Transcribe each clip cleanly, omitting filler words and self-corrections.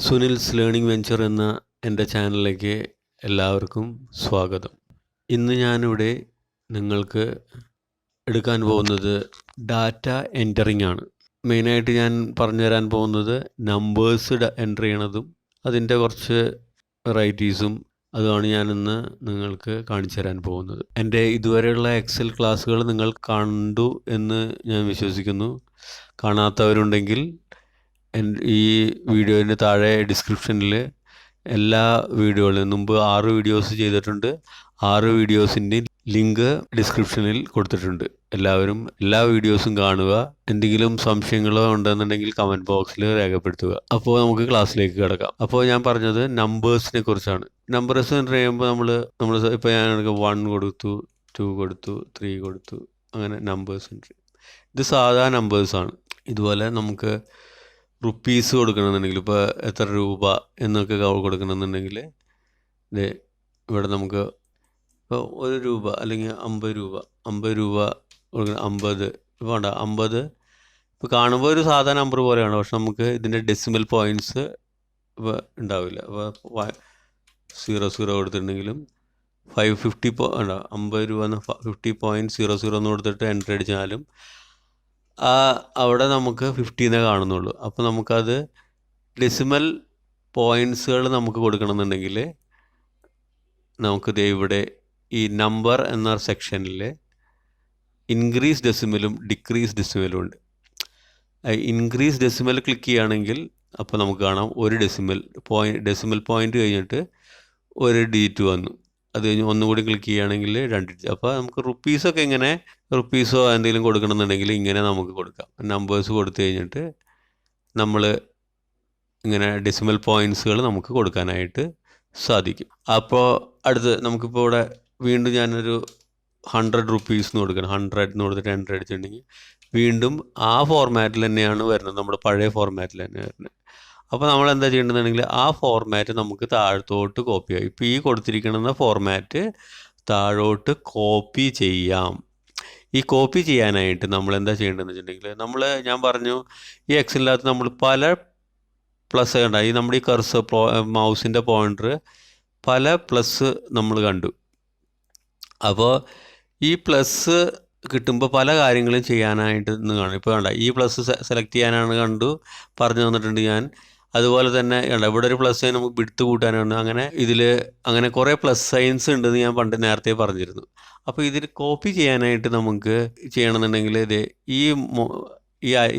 Sunil's learning venture എന്ന എൻ്റെ ചാനലിലേക്ക് എല്ലാവർക്കും സ്വാഗതം. ഇന്ന് ഞാനിവിടെ നിങ്ങൾക്ക് എടുക്കാൻ പോകുന്നത് ഡാറ്റ എൻറ്ററിങ് ആണ്. മെയിനായിട്ട് ഞാൻ പറഞ്ഞു തരാൻ പോകുന്നത് നമ്പേഴ്സ് എൻ്റർ ചെയ്യണതും അതിൻ്റെ കുറച്ച് വെറൈറ്റീസും അതുമാണ് ഞാനിന്ന് നിങ്ങൾക്ക് കാണിച്ചു തരാൻ പോകുന്നത്. എൻ്റെ ഇതുവരെയുള്ള എക്സൽ ക്ലാസ്സുകൾ നിങ്ങൾ കണ്ടു എന്ന് ഞാൻ വിശ്വസിക്കുന്നു. കാണാത്തവരുണ്ടെങ്കിൽ ഈ വീഡിയോൻ്റെ താഴെ ഡിസ്ക്രിപ്ഷനിൽ എല്ലാ വീഡിയോകളും മുമ്പ് 6 വീഡിയോസ് ചെയ്തിട്ടുണ്ട്. 6 വീഡിയോസിൻ്റെ ലിങ്ക് ഡിസ്ക്രിപ്ഷനിൽ കൊടുത്തിട്ടുണ്ട്. എല്ലാവരും എല്ലാ വീഡിയോസും കാണുക. എന്തെങ്കിലും സംശയങ്ങളോ ഉണ്ടെന്നുണ്ടെങ്കിൽ കമൻറ്റ് ബോക്സിൽ രേഖപ്പെടുത്തുക. അപ്പോൾ നമുക്ക് ക്ലാസ്സിലേക്ക് കിടക്കാം. അപ്പോൾ ഞാൻ പറഞ്ഞത് നമ്പേഴ്സിനെ കുറിച്ചാണ്. നമ്പേഴ്സ് എന്ന് പറയുമ്പോൾ നമ്മൾ ഇപ്പോൾ ഞാൻ 1 കൊടുത്തു, 2 കൊടുത്തു, 3 കൊടുത്തു, അങ്ങനെ നമ്പേഴ്സ് ഉണ്ട്. ഇത് സാധാ നമ്പേഴ്സാണ്. ഇതുപോലെ നമുക്ക് റുപ്പീസ് കൊടുക്കണമെന്നുണ്ടെങ്കിൽ ഇപ്പോൾ എത്ര രൂപ എന്നൊക്കെ കൊടുക്കണമെന്നുണ്ടെങ്കിൽ ഇവിടെ നമുക്ക് ഇപ്പോൾ 1 രൂപ അല്ലെങ്കിൽ 50 രൂപ കൊടുക്കണം. 50 വേണ്ട 50 ഇപ്പോൾ കാണുമ്പോൾ ഒരു സാധാ നമ്പർ പോലെയാണ്. പക്ഷെ നമുക്ക് ഇതിൻ്റെ ഡെസിമൽ പോയിൻറ്റ്സ് ഇപ്പോൾ ഉണ്ടാവില്ല. അപ്പോൾ 00 കൊടുത്തിട്ടുണ്ടെങ്കിലും 550 50 രൂപ എന്ന് 50.00 എന്ന് കൊടുത്തിട്ട് എൻ്റർ അടിച്ചാലും അവിടെ നമുക്ക് 50 കാണുന്നുള്ളൂ. അപ്പോൾ നമുക്കത് ഡെസിമൽ പോയിൻറ്റ്സുകൾ നമുക്ക് കൊടുക്കണമെന്നുണ്ടെങ്കിൽ നമുക്ക് ഇവിടെ ഈ നമ്പർ എന്ന സെക്ഷനിൽ ഇൻക്രീസ് ഡെസിമലും ഡിക്രീസ് ഡെസിമലും ഉണ്ട്. ഇൻക്രീസ് ഡെസിമൽ ക്ലിക്ക് ചെയ്യുകയാണെങ്കിൽ അപ്പോൾ നമുക്ക് കാണാം ഒരു ഡെസിമൽ പോയിൻ്റ് കഴിഞ്ഞിട്ട് ഒരു ഡിജിറ്റ് വന്നു. അത് കഴിഞ്ഞ് ഒന്നുകൂടി ക്ലിക്ക് ചെയ്യുകയാണെങ്കിൽ 2 ഡിജിറ്റ്. അപ്പോൾ നമുക്ക് റുപ്പീസൊക്കെ ഇങ്ങനെ റുപ്പീസോ എന്തെങ്കിലും കൊടുക്കണമെന്നുണ്ടെങ്കിൽ ഇങ്ങനെ നമുക്ക് കൊടുക്കാം. നമ്പേഴ്സ് കൊടുത്തു കഴിഞ്ഞിട്ട് നമ്മൾ ഇങ്ങനെ ഡെസിമൽ പോയിൻറ്റ്സുകൾ നമുക്ക് കൊടുക്കാനായിട്ട് സാധിക്കും. അപ്പോൾ അടുത്ത് നമുക്കിപ്പോൾ ഇവിടെ വീണ്ടും ഞാനൊരു 100 റുപ്പീസ് എന്ന് കൊടുക്കണം. 100 എന്ന് കൊടുത്തിട്ട് എൻ്റർ അടിച്ചിട്ടുണ്ടെങ്കിൽ വീണ്ടും ആ ഫോർമാറ്റിൽ തന്നെയാണ് വരുന്നത്. നമ്മുടെ പഴയ ഫോർമാറ്റിൽ തന്നെ വരുന്നത്. അപ്പോൾ നമ്മൾ എന്താ ചെയ്യേണ്ടതെന്നുണ്ടെങ്കിൽ ആ ഫോർമാറ്റ് നമുക്ക് താഴത്തോട്ട് കോപ്പി ചെയ്യാം. ഇപ്പോൾ ഈ കൊടുത്തിരിക്കുന്ന ഫോർമാറ്റ് താഴോട്ട് കോപ്പി ചെയ്യാം. ഈ കോപ്പി ചെയ്യാനായിട്ട് നമ്മൾ എന്താ ചെയ്യേണ്ടതെന്ന് വെച്ചിട്ടുണ്ടെങ്കിൽ ഞാൻ പറഞ്ഞു ഈ എക്സലിനകത്ത് നമ്മൾ പല പ്ലസ് ഉണ്ടായി. നമ്മുടെ ഈ കർസർ മൗസിൻ്റെ പോയിൻ്റർ പല പ്ലസ് നമ്മൾ കണ്ടു. അപ്പോൾ ഈ പ്ലസ് കിട്ടുമ്പോൾ പല കാര്യങ്ങളും ചെയ്യാനായിട്ട് ഇന്ന് കാണും. ഇപ്പോൾ വേണ്ട ഈ പ്ലസ് സെലക്ട് ചെയ്യാനാണ് പറഞ്ഞു തന്നിട്ടുണ്ട് ഞാൻ. അതുപോലെ തന്നെ ഇവിടെ ഒരു പ്ലസ് സൈൻ നമുക്ക് വിഡ്ത്ത് കൂട്ടാനാണ്. അങ്ങനെ കുറേ പ്ലസ് സൈൻസ് ഉണ്ടെന്ന് ഞാൻ നേരത്തെ പറഞ്ഞിരുന്നു. അപ്പോൾ ഇതിൽ കോപ്പി ചെയ്യാനായിട്ട് നമുക്ക് ചെയ്യണമെന്നുണ്ടെങ്കിൽ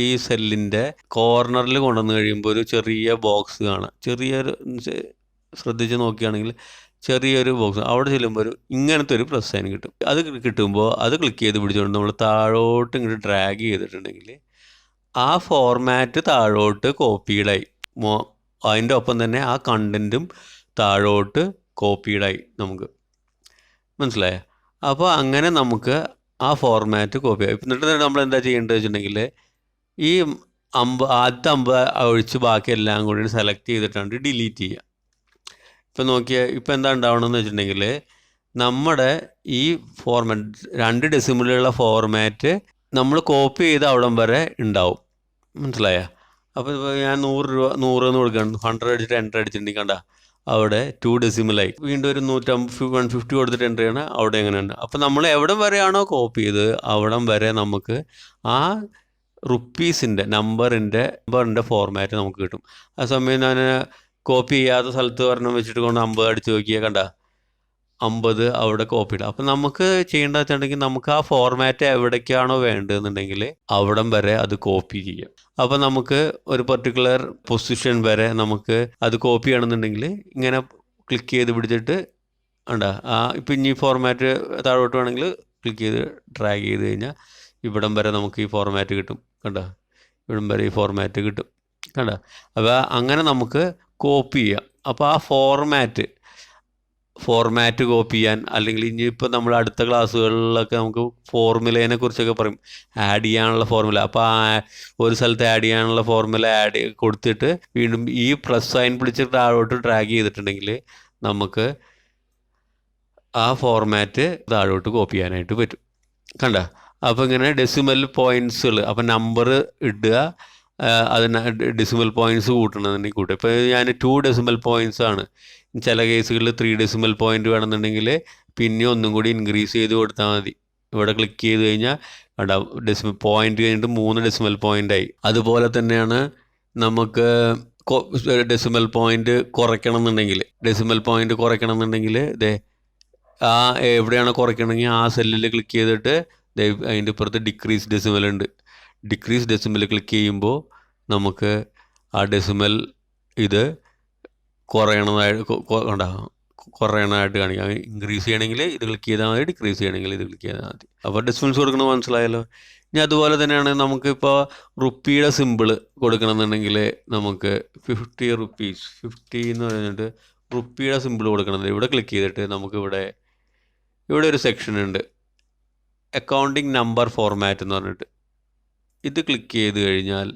ഈ സെല്ലിൻ്റെ കോർണറിൽ കൊണ്ടുവന്ന് കഴിയുമ്പോൾ ഒരു ചെറിയ ബോക്സ് കാണാം. ശ്രദ്ധിച്ച് നോക്കുകയാണെങ്കിൽ ചെറിയൊരു ബോക്സ് അവിടെ ചെല്ലുമ്പോൾ ഇങ്ങനത്തെ ഒരു പ്ലസ് സൈൻ കിട്ടും. അത് കിട്ടുമ്പോൾ അത് ക്ലിക്ക് ചെയ്ത് പിടിച്ചുകൊണ്ട് നമ്മൾ താഴോട്ട് ഇങ്ങോട്ട് ഡ്രാഗ് ചെയ്തിട്ടുണ്ടെങ്കിൽ ആ ഫോർമാറ്റ് താഴോട്ട് കോപ്പീഡായി. അതിൻ്റെ ഒപ്പം തന്നെ ആ കണ്ടൻറ്റും താഴോട്ട് കോപ്പീഡായി. നമുക്ക് മനസ്സിലായോ? അപ്പോൾ അങ്ങനെ നമുക്ക് ആ ഫോർമാറ്റ് കോപ്പി ആയി. എന്നിട്ട് നമ്മൾ എന്താ ചെയ്യേണ്ടത് വെച്ചിട്ടുണ്ടെങ്കിൽ ഈ ആദ്യത്തെ 50 ഒഴിച്ച് ബാക്കി എല്ലാം കൂടി സെലക്ട് ചെയ്തിട്ടാണ് ഡിലീറ്റ് ചെയ്യുക. ഇപ്പം നോക്കിയാൽ ഇപ്പം എന്താ ഉണ്ടാവണമെന്ന് വെച്ചിട്ടുണ്ടെങ്കിൽ നമ്മുടെ ഈ ഫോർമാറ്റ് 2 ഡെസിമലുള്ള ഫോർമാറ്റ് നമ്മൾ കോപ്പി ചെയ്ത് അവിടം വരെ ഉണ്ടാവും. മനസ്സിലായോ? അപ്പോൾ ഇപ്പോൾ ഞാൻ 100 എന്ന് കൊടുക്കുകയാണ്. 100 അടിച്ചിട്ട് എൻ്റർ അടിച്ചിട്ടുണ്ടെങ്കിൽ കണ്ട അവിടെ 2 ഡെസിമലായി. വീണ്ടും ഒരു 150 കൊടുത്തിട്ട് എൻ്റർ ചെയ്യണം. അവിടെ എങ്ങനെയുണ്ട്. അപ്പോൾ നമ്മൾ എവിടം വരെയാണോ കോപ്പി ചെയ്ത് അവിടം വരെ നമുക്ക് ആ റുപ്പീസിൻ്റെ നമ്പറിൻ്റെ ഫോർമാറ്റ് നമുക്ക് കിട്ടും. ആ സമയം ഞാൻ കോപ്പി ചെയ്യാത്ത സ്ഥലത്ത് ഒരെണ്ണം വെച്ചിട്ട് കൊണ്ട് 50 അടിച്ച് നോക്കിയാൽ കണ്ട 50 അവിടെ കോപ്പി ഇടാം. അപ്പം നമുക്ക് ചെയ്യേണ്ടത് വെച്ചിട്ടുണ്ടെങ്കിൽ നമുക്ക് ആ ഫോർമാറ്റ് എവിടേക്കാണോ വേണ്ടതെന്നുണ്ടെങ്കിൽ അവിടം വരെ അത് കോപ്പി ചെയ്യാം. അപ്പം നമുക്ക് ഒരു പർട്ടിക്കുലർ പൊസിഷൻ വരെ നമുക്ക് അത് കോപ്പി ചെയ്യണമെന്നുണ്ടെങ്കിൽ ഇങ്ങനെ ക്ലിക്ക് ചെയ്ത് പിടിച്ചിട്ട് ഇപ്പം ഇനി ഫോർമാറ്റ് താഴോട്ട് വേണമെങ്കിൽ ക്ലിക്ക് ചെയ്ത് ഡ്രാഗ് ചെയ്ത് കഴിഞ്ഞാൽ ഇവിടം വരെ നമുക്ക് ഈ ഫോർമാറ്റ് കിട്ടും. ഇവിടം വരെ ഈ ഫോർമാറ്റ് കിട്ടും. അപ്പോൾ അങ്ങനെ നമുക്ക് കോപ്പി ചെയ്യാം. അപ്പോൾ ആ ഫോർമാറ്റ് ഫോർമാറ്റ് കോപ്പി ചെയ്യാൻ, അല്ലെങ്കിൽ ഇനിയിപ്പോൾ നമ്മൾ അടുത്ത ക്ലാസ്സുകളിലൊക്കെ നമുക്ക് ഫോർമുലേനെ കുറിച്ചൊക്കെ പറയും, ആഡ് ചെയ്യാനുള്ള ഫോർമുല. അപ്പോൾ ഒരു സ്ഥലത്ത് ആഡ് ചെയ്യാനുള്ള ഫോർമുല ആഡ് കൊടുത്തിട്ട് വീണ്ടും ഈ പ്ലസ് സൈൻ പിടിച്ചിട്ട് താഴോട്ട് ഡ്രാഗ് ചെയ്തിട്ടുണ്ടെങ്കിൽ നമുക്ക് ആ ഫോർമാറ്റ് താഴോട്ട് കോപ്പി ചെയ്യാനായിട്ട് പറ്റും. കണ്ട, അപ്പോൾ ഇങ്ങനെ ഡെസിമൽ പോയിൻറ്റ്സുകൾ, അപ്പം നമ്പർ ഇടുക, അതിന് ഡെസിമൽ പോയിൻറ്റ്സ് കൂട്ടണമെന്നുണ്ടെങ്കിൽ കൂട്ടുക. ഇപ്പോൾ ഞാൻ 2 ഡെസിമൽ പോയിൻറ്റ്സ് ആണ്, ചില കേസുകളിൽ 3 ഡെസിമൽ പോയിൻറ്റ് വേണമെന്നുണ്ടെങ്കിൽ പിന്നെ ഒന്നും കൂടി ഇൻക്രീസ് ചെയ്ത് കൊടുത്താൽ മതി. ഇവിടെ ക്ലിക്ക് ചെയ്ത് കഴിഞ്ഞാൽ കണ്ട ഡെസിമൽ പോയിൻറ്റ് കഴിഞ്ഞിട്ട് 3 ഡെസിമൽ പോയിൻ്റായി. അതുപോലെ തന്നെയാണ് നമുക്ക് ഡെസിമൽ പോയിൻറ്റ് കുറയ്ക്കണം എന്നുണ്ടെങ്കിൽ ഇതേ ആ എവിടെയാണ് കുറയ്ക്കണമെങ്കിൽ ആ സെല്ലിൽ ക്ലിക്ക് ചെയ്തിട്ട് അതിൻ്റെ ഇപ്പുറത്ത് ഡിക്രീസ് ഡെസിമൽ ഉണ്ട്. ഡിക്രീസ് ഡെസിമൽ ക്ലിക്ക് ചെയ്യുമ്പോൾ നമുക്ക് ആ ഡെസിമൽ ഇത് കുറയണമായിട്ട് കാണിക്കാം. ഇൻക്രീസ് ചെയ്യണമെങ്കിൽ ഇത് ക്ലിക്ക് ചെയ്താൽ മതി, ഡിക്രീസ് ചെയ്യണമെങ്കിൽ ഇത് ക്ലിക്ക് ചെയ്താൽ മതി. അപ്പോൾ ഡെസിമൽസ് കൊടുക്കണമെന്ന് മനസ്സിലായല്ലോ. ഇനി അതുപോലെ തന്നെയാണ് നമുക്കിപ്പോൾ റുപ്പിയുടെ സിമ്പിൾ കൊടുക്കണമെന്നുണ്ടെങ്കിൽ നമുക്ക് 50 റുപ്പീസ് 50 എന്ന് പറഞ്ഞിട്ട് റുപ്പിയുടെ സിമ്പിൾ കൊടുക്കണത് ഇവിടെ ക്ലിക്ക് ചെയ്തിട്ട് നമുക്കിവിടെ ഒരു സെക്ഷൻ ഉണ്ട്, അക്കൗണ്ടിങ് നമ്പർ ഫോർമാറ്റ് എന്ന് പറഞ്ഞിട്ട്. ഇത് ക്ലിക്ക് ചെയ്ത് കഴിഞ്ഞാൽ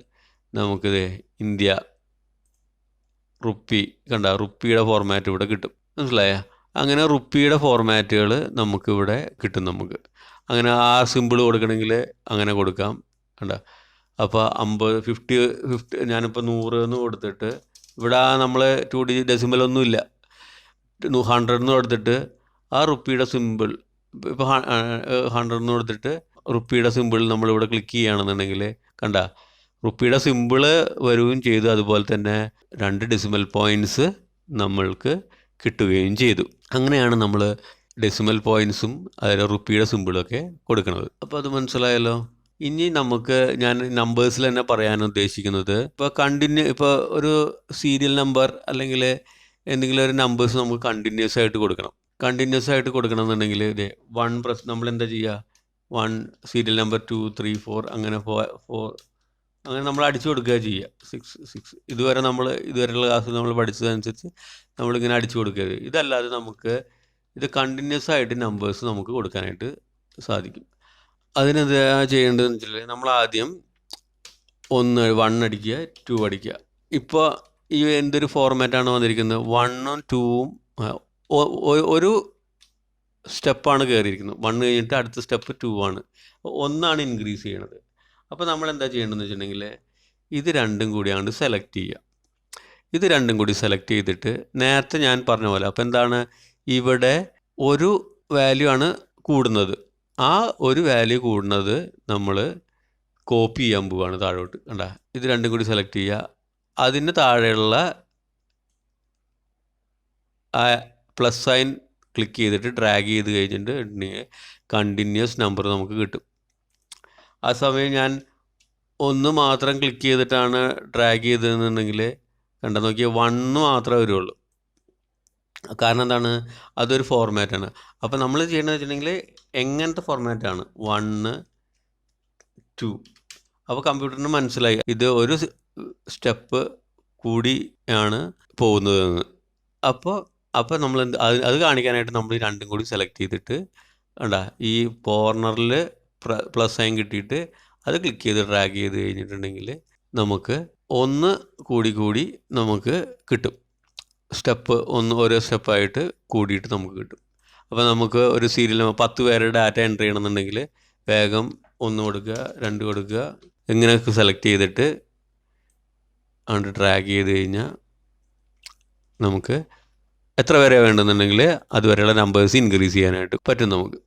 നമുക്കിത് ഇന്ത്യ റുപ്പി കണ്ട റുപ്പിയുടെ ഫോർമാറ്റ് ഇവിടെ കിട്ടും. മനസ്സിലായ? അങ്ങനെ റുപ്പിയുടെ ഫോർമാറ്റുകൾ നമുക്കിവിടെ കിട്ടും. നമുക്ക് അങ്ങനെ ആ സിമ്പിൾ കൊടുക്കണമെങ്കിൽ അങ്ങനെ കൊടുക്കാം. കണ്ട, അപ്പോൾ 50 ഞാനിപ്പോൾ 100 എന്ന് കൊടുത്തിട്ട് ഇവിടെ നമ്മൾ 2 ഡിജിറ്റ് ഡെസിമലൊന്നും ഇല്ല, 100 എന്ന് കൊടുത്തിട്ട് ആ റുപ്പിയുടെ സിമ്പിൾ ഇപ്പോൾ 100 എന്ന് കൊടുത്തിട്ട് റുപ്പിയുടെ സിമ്പിൾ നമ്മളിവിടെ ക്ലിക്ക് ചെയ്യുകയാണെന്നുണ്ടെങ്കിൽ കണ്ട റുപ്പിയുടെ സിമ്പിള് വരികയും ചെയ്തു. അതുപോലെ തന്നെ 2 ഡെസിമൽ പോയിൻറ്റ്സ് നമ്മൾക്ക് കിട്ടുകയും ചെയ്തു. അങ്ങനെയാണ് നമ്മൾ ഡെസിമൽ പോയിൻറ്റ്സും അതിൽ റുപ്പിയുടെ സിമ്പിളൊക്കെ കൊടുക്കുന്നത്. അപ്പോൾ അത് മനസ്സിലായല്ലോ. ഇനി നമുക്ക് ഞാൻ നമ്പേഴ്സിൽ തന്നെ പറയാൻ ഉദ്ദേശിക്കുന്നത്, ഇപ്പോൾ ഒരു സീരിയൽ നമ്പർ അല്ലെങ്കിൽ എന്തെങ്കിലും ഒരു നമ്പേഴ്സ് നമുക്ക് കണ്ടിന്യൂസ് ആയിട്ട് കൊടുക്കണം. എന്നുണ്ടെങ്കിൽ ഇതേ 1 പ്രസ് നമ്മൾ എന്താ ചെയ്യുക, 1 സീരിയൽ നമ്പർ 2 3 4 അങ്ങനെ 4 അങ്ങനെ നമ്മൾ അടിച്ചു കൊടുക്കുക ചെയ്യുക. 6 ഇതുവരെയുള്ള ക്ലാസ്സിൽ നമ്മൾ പഠിച്ചതനുസരിച്ച് നമ്മളിങ്ങനെ അടിച്ചു കൊടുക്കുക. ഇതല്ലാതെ നമുക്ക് ഇത് കണ്ടിന്യൂസ് ആയിട്ട് നമ്പേഴ്സ് നമുക്ക് കൊടുക്കാനായിട്ട് സാധിക്കും. അതിനെന്താ ചെയ്യേണ്ടതെന്ന് വെച്ചാൽ നമ്മൾ ആദ്യം 1 അടിക്കുക, 2 അടിക്കുക. ഇപ്പോൾ ഈ എന്തൊരു ഫോർമാറ്റാണ് വന്നിരിക്കുന്നത്, 1ഉം 2ഉം ഒരു സ്റ്റെപ്പാണ് കയറിയിരിക്കുന്നത്. 1 കഴിഞ്ഞിട്ട് അടുത്ത സ്റ്റെപ്പ് 2 ആണ്. 1 ഇൻക്രീസ് ചെയ്യണത്. അപ്പോൾ നമ്മൾ എന്താ ചെയ്യേണ്ടതെന്ന് വെച്ചിട്ടുണ്ടെങ്കിൽ ഇത് രണ്ടും കൂടിയാണ് സെലക്ട് ചെയ്യുക. ഇത് രണ്ടും കൂടി സെലക്ട് ചെയ്തിട്ട് നേരത്തെ ഞാൻ പറഞ്ഞ പോലെ, അപ്പോൾ എന്താണ്, ഇവിടെ ഒരു വാല്യൂ ആണ് കൂടുന്നത്. ആ ഒരു വാല്യൂ കൂടുന്നത് നമ്മൾ കോപ്പി ചെയ്യാൻ പോവുകയാണ് താഴോട്ട്. കണ്ട, ഇത് രണ്ടും കൂടി സെലക്ട് ചെയ്യുക. അതിന് താഴെയുള്ള ആ പ്ലസ് സൈൻ ക്ലിക്ക് ചെയ്തിട്ട് ഡ്രാഗ് ചെയ്ത് കഴിഞ്ഞിട്ടുണ്ടെങ്കിൽ കണ്ടിന്യൂസ് നമ്പർ നമുക്ക് കിട്ടും. ആ സമയം ഞാൻ 1 മാത്രം ക്ലിക്ക് ചെയ്തിട്ടാണ് ഡ്രാഗ് ചെയ്തതെന്നുണ്ടെങ്കിൽ കണ്ട നോക്കിയാൽ 1 മാത്രമേ വരുള്ളൂ. കാരണം എന്താണ്, അതൊരു ഫോർമാറ്റാണ്. അപ്പോൾ നമ്മൾ ചെയ്യേണ്ടതെന്ന് വെച്ചിട്ടുണ്ടെങ്കിൽ എങ്ങനത്തെ ഫോർമാറ്റാണ് 1 2. അപ്പോൾ കമ്പ്യൂട്ടറിന് മനസ്സിലായി ഇത് ഒരു സ്റ്റെപ്പ് കൂടിയാണ് പോകുന്നതെന്ന്. അപ്പോൾ നമ്മൾ അത് കാണിക്കാനായിട്ട് നമ്മൾ രണ്ടും കൂടി സെലക്ട് ചെയ്തിട്ട് കണ്ട ഈ കോർണറിൽ പ്ലസ് സൈൻ കിട്ടിയിട്ട് അത് ക്ലിക്ക് ചെയ്ത് ഡ്രാഗ് ചെയ്ത് കഴിഞ്ഞിട്ടുണ്ടെങ്കിൽ നമുക്ക് 1 കൂടി നമുക്ക് കിട്ടും. സ്റ്റെപ്പ് ഓരോ സ്റ്റെപ്പായിട്ട് കൂടിയിട്ട് നമുക്ക് കിട്ടും. അപ്പോൾ നമുക്ക് ഒരു സീരിയൽ 10 പേരുടെ ഡാറ്റ എൻ്റർ ചെയ്യണമെന്നുണ്ടെങ്കിൽ വേഗം 1 കൊടുക്കുക, 2 കൊടുക്കുക, ഇങ്ങനെയൊക്കെ സെലക്ട് ചെയ്തിട്ട് അങ്ങോട്ട് ഡ്രാഗ് ചെയ്ത് കഴിഞ്ഞാൽ നമുക്ക് എത്ര പേരെ വേണമെന്നുണ്ടെങ്കിൽ അതുവരെയുള്ള നമ്പേഴ്സ് ഇൻക്രീസ് ചെയ്യാനായിട്ട് പറ്റും നമുക്ക്.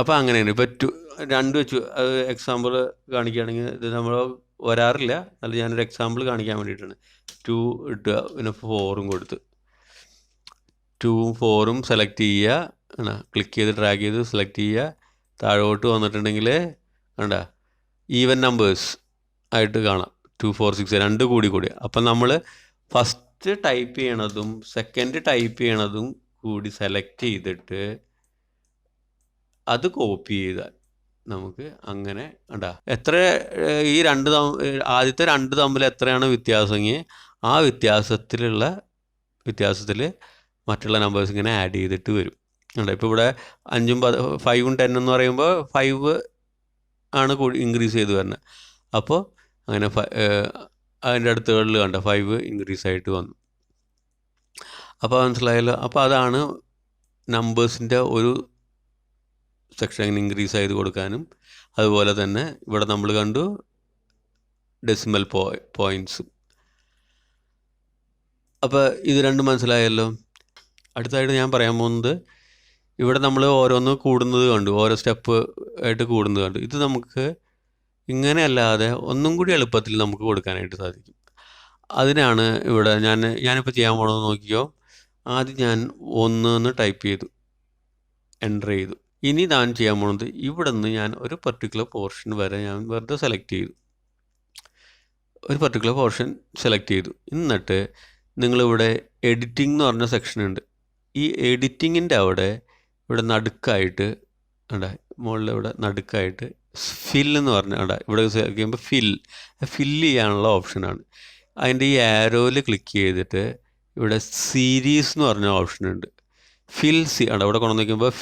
അപ്പോൾ അങ്ങനെയാണ്. ഇപ്പോൾ 2 വെച്ചു എക്സാമ്പിൾ കാണിക്കുകയാണെങ്കിൽ ഇത് നമ്മൾ വരാറില്ല, അല്ല ഞാനൊരു എക്സാമ്പിൾ കാണിക്കാൻ വേണ്ടിയിട്ടാണ്. 2 ഇട്ടുക, പിന്നെ 4ഉം കൊടുത്ത് 2ഉം 4ഉം സെലക്ട് ചെയ്യുക, ക്ലിക്ക് ചെയ്ത് ഡ്രാഗ് ചെയ്ത് സെലക്ട് ചെയ്യുക. താഴോട്ട് വന്നിട്ടുണ്ടെങ്കിൽ കണ്ട ഈവൻ നമ്പേഴ്സ് ആയിട്ട് കാണാം, 2 4 6 2 കൂടി. അപ്പം നമ്മൾ ഫസ്റ്റ് ടൈപ്പ് ചെയ്യണതും സെക്കൻഡ് ടൈപ്പ് ചെയ്യണതും കൂടി സെലക്ട് ചെയ്തിട്ട് അത് കോപ്പി ചെയ്താൽ നമുക്ക് അങ്ങനെ എത്ര ഈ ആദ്യത്തെ 2 തമ്മിൽ എത്രയാണ് വ്യത്യാസമെങ്കിൽ ആ വ്യത്യാസത്തിൽ മറ്റുള്ള നമ്പേഴ്സ് ഇങ്ങനെ ആഡ് ചെയ്തിട്ട് വരും. ഉണ്ട്. ഇപ്പോൾ ഇവിടെ 5ഉം 5ഉം 10 എന്ന് പറയുമ്പോൾ 5 ആണ് ഇൻക്രീസ് ചെയ്ത് വരുന്നത്. അപ്പോൾ അങ്ങനെ അതിൻ്റെ അടുത്തുകളിൽ കണ്ട 5 ഇൻക്രീസ് ആയിട്ട് വന്നു. അപ്പോൾ മനസ്സിലായല്ലോ. അപ്പോൾ അതാണ് നമ്പേഴ്സിൻ്റെ ഒരു സെക്ഷൻ ഇൻക്രീസ് ചെയ്ത് കൊടുക്കാനും, അതുപോലെ തന്നെ ഇവിടെ നമ്മൾ കണ്ടു ഡെസിമൽ പോയിൻറ്റ്സ്. അപ്പോൾ ഇത് രണ്ടും മനസ്സിലായല്ലോ. അടുത്തായിട്ട് ഞാൻ പറയാൻ പോകുന്നത്, ഇവിടെ നമ്മൾ ഓരോന്ന് കൂടുന്നത് കണ്ടു, ഓരോ സ്റ്റെപ്പ് ആയിട്ട് കൂടുന്നത് കണ്ടു. ഇത് നമുക്ക് ഇങ്ങനെയല്ലാതെ ഒന്നും കൂടി എളുപ്പത്തിൽ നമുക്ക് കൊടുക്കാനായിട്ട് സാധിക്കും. അതിനാണ് ഇവിടെ ഞാനിപ്പോൾ ചെയ്യാൻ പോകണമെന്ന് നോക്കിയോ. ആദ്യം ഞാൻ 1 എന്ന് ടൈപ്പ് ചെയ്തു, എൻ്റർ ചെയ്തു. ഇനി ഞാൻ ചെയ്യാൻ പോകുന്നത്, ഇവിടെ നിന്ന് ഞാൻ ഒരു പർട്ടിക്കുലർ പോർഷൻ വരെ ഞാൻ വെറുതെ സെലക്ട് ചെയ്തു, ഒരു പർട്ടിക്കുലർ പോർഷൻ സെലക്ട് ചെയ്തു. എന്നിട്ട് നിങ്ങളിവിടെ എഡിറ്റിംഗ് എന്ന് പറഞ്ഞ സെക്ഷൻ ഉണ്ട്. ഈ എഡിറ്റിങ്ങിൻ്റെ ഇവിടെ നടുക്കായിട്ട് മുകളിൽ ഇവിടെ നടുക്കായിട്ട് ഫിൽ എന്ന് പറഞ്ഞ ഇവിടെ സെലക്ട് ചെയ്യുമ്പോൾ ഫില്ല് ചെയ്യാനുള്ള ഓപ്ഷനാണ്. അതിൻ്റെ ഈ ആരോയിൽ ക്ലിക്ക് ചെയ്തിട്ട് ഇവിടെ സീരീസ് എന്ന് പറഞ്ഞ ഓപ്ഷൻ ഉണ്ട്. ഇവിടെ കൊണ്ടു വയ്ക്കുമ്പോൾ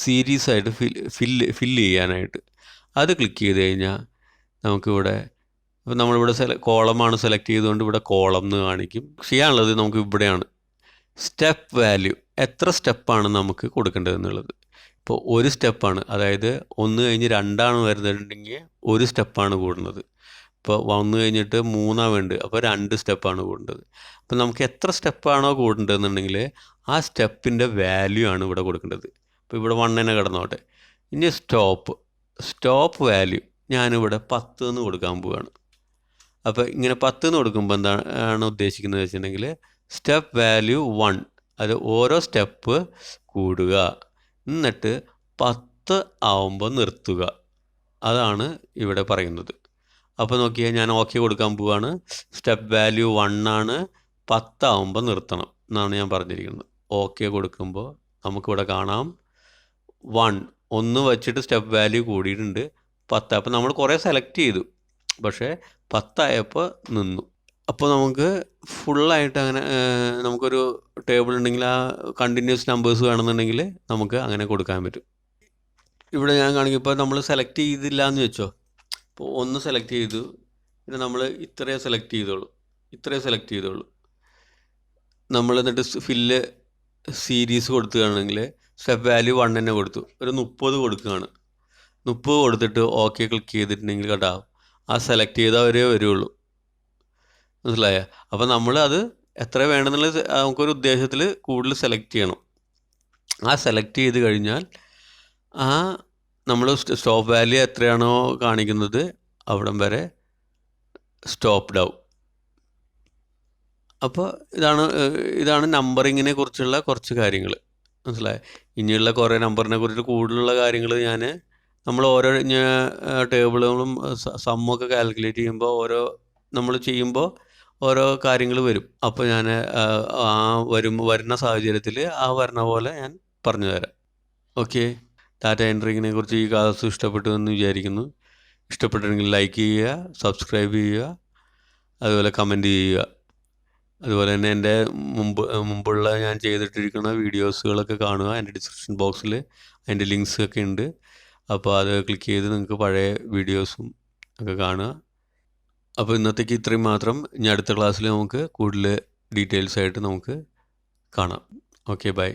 സീരീസ് ആയിട്ട് ഫില്ല് ചെയ്യാനായിട്ട് അത് ക്ലിക്ക് ചെയ്ത് കഴിഞ്ഞാൽ നമുക്കിവിടെ, ഇപ്പോൾ നമ്മളിവിടെ കോളമാണ് സെലക്ട് ചെയ്തുകൊണ്ട് ഇവിടെ കോളം എന്ന് കാണിക്കും. ചെയ്യാനുള്ളത് നമുക്ക് ഇവിടെയാണ് സ്റ്റെപ്പ് വാല്യൂ, എത്ര സ്റ്റെപ്പാണ് നമുക്ക് കൊടുക്കേണ്ടത് എന്നുള്ളത്. ഇപ്പോൾ ഒരു സ്റ്റെപ്പാണ്, അതായത് 1 കഴിഞ്ഞ് 2 വരുന്നുണ്ടെങ്കിൽ ഒരു സ്റ്റെപ്പാണ് കൂടുന്നത്. ഇപ്പോൾ 1 കഴിഞ്ഞിട്ട് 3 വേണ്ടത്, അപ്പോൾ 2 സ്റ്റെപ്പാണ് കൂടേണ്ടത്. അപ്പോൾ നമുക്ക് എത്ര സ്റ്റെപ്പാണോ കൂടേണ്ടതെന്നുണ്ടെങ്കിൽ ആ സ്റ്റെപ്പിൻ്റെ വാല്യൂ ആണ് ഇവിടെ കൊടുക്കേണ്ടത്. ഇപ്പോൾ ഇവിടെ 1 തന്നെ കിടന്നോട്ടെ. ഇനി സ്റ്റോപ്പ് വാല്യൂ ഞാനിവിടെ 10 എന്ന് കൊടുക്കാൻ പോവുകയാണ്. അപ്പോൾ ഇങ്ങനെ 10 എന്ന് കൊടുക്കുമ്പോൾ എന്താണ് ഉദ്ദേശിക്കുന്നത് വെച്ചിട്ടുണ്ടെങ്കിൽ സ്റ്റെപ്പ് വാല്യൂ 1, അത് ഓരോ സ്റ്റെപ്പ് കൂടുക, എന്നിട്ട് 10 ആവുമ്പോൾ നിർത്തുക, അതാണ് ഇവിടെ പറയുന്നത്. അപ്പോൾ നോക്കിയാൽ ഞാൻ ഓക്കെ കൊടുക്കാൻ പോവുകയാണ്. സ്റ്റെപ്പ് വാല്യൂ 1 ആണ്, 10 ആവുമ്പോൾ നിർത്തണം എന്നാണ് ഞാൻ പറഞ്ഞിരിക്കുന്നത്. ഓക്കെ കൊടുക്കുമ്പോൾ നമുക്കിവിടെ കാണാം 1 വച്ചിട്ട് സ്റ്റെപ്പ് വാല്യൂ കൂടിയിട്ടുണ്ട് 10. അപ്പോൾ നമ്മൾ കുറേ സെലക്ട് ചെയ്തു, പക്ഷേ 10 ആയപ്പോൾ നിന്നു. അപ്പോൾ നമുക്ക് ഫുള്ളായിട്ട് അങ്ങനെ നമുക്കൊരു ടേബിൾ ഉണ്ടെങ്കിൽ ആ കണ്ടിന്യൂസ് നമ്പേഴ്സ് വേണമെന്നുണ്ടെങ്കിൽ നമുക്ക് അങ്ങനെ കൊടുക്കാൻ പറ്റും. ഇവിടെ ഞാൻ കാണിക്കും, ഇപ്പോൾ നമ്മൾ സെലക്ട് ചെയ്തില്ല എന്ന് വെച്ചോ. ഇപ്പോൾ 1 സെലക്ട് ചെയ്തു, പിന്നെ നമ്മൾ ഇത്രയും സെലക്ട് ചെയ്തോളൂ. നമ്മൾ എന്നിട്ട് ഫില്ല് സീരീസ് കൊടുക്കുകയാണെങ്കിൽ സ്റ്റെപ്പ് വാല്യൂ 1 തന്നെ കൊടുത്തു, ഒരു 30 കൊടുക്കുകയാണ്. 30 കൊടുത്തിട്ട് ഓക്കെ ക്ലിക്ക് ചെയ്തിട്ടുണ്ടെങ്കിൽ കേട്ടോ ആ സെലക്ട് ചെയ്തവരേ വരുള്ളൂ. മനസ്സിലായ? അപ്പോൾ നമ്മൾ അത് എത്ര വേണമെന്നുള്ളത് നമുക്കൊരു ഉദ്ദേശത്തിൽ കൂടുതൽ സെലക്ട് ചെയ്യണം. ആ സെലക്ട് ചെയ്ത് കഴിഞ്ഞാൽ ആ നമ്മൾ സ്റ്റോപ്പ് വാല്യൂ എത്രയാണോ കാണിക്കുന്നത് അവിടം വരെ സ്റ്റോപ്പ്ഡ് ആവും. അപ്പോൾ ഇതാണ് നമ്പറിങ്ങിനെ കുറിച്ചുള്ള കുറച്ച് കാര്യങ്ങൾ. മനസ്സിലായി? ഇനിയുള്ള കുറേ നമ്പറിനെ കുറിച്ച് കൂടുതലുള്ള കാര്യങ്ങൾ നമ്മൾ ഓരോ ടേബിളുകളും സമ്മൊക്കെ കാൽക്കുലേറ്റ് ചെയ്യുമ്പോൾ ഓരോ കാര്യങ്ങൾ വരും. അപ്പോൾ ഞാൻ വരുന്ന സാഹചര്യത്തിൽ വരുന്ന പോലെ ഞാൻ പറഞ്ഞു തരാം. ഓക്കെ, ഡാറ്റ എൻട്രിങ്ങിനെ കുറിച്ച് ഈ ക്ലാസ് ഇഷ്ടപ്പെട്ടു എന്ന് വിചാരിക്കുന്നു. ഇഷ്ടപ്പെട്ടിട്ടുണ്ടെങ്കിൽ ലൈക്ക് ചെയ്യുക, സബ്സ്ക്രൈബ് ചെയ്യുക, അതുപോലെ കമൻറ്റ് ചെയ്യുക. അതുപോലെ തന്നെ എൻ്റെ മുമ്പുള്ള ഞാൻ ചെയ്തിട്ടിരിക്കുന്ന വീഡിയോസുകളൊക്കെ കാണുക. എൻ്റെ ഡിസ്ക്രിപ്ഷൻ ബോക്സിൽ അതിൻ്റെ ലിങ്ക്സൊക്കെ ഉണ്ട്. അപ്പോൾ അത് ക്ലിക്ക് ചെയ്ത് നിങ്ങൾക്ക് പഴയ വീഡിയോസും ഒക്കെ കാണുക. അപ്പോൾ ഇന്നത്തേക്ക് ഇത്രയും മാത്രം. ഇനി അടുത്ത ക്ലാസ്സിൽ നമുക്ക് കൂടുതൽ ഡീറ്റെയിൽസ് ആയിട്ട് നമുക്ക് കാണാം. Okay, by.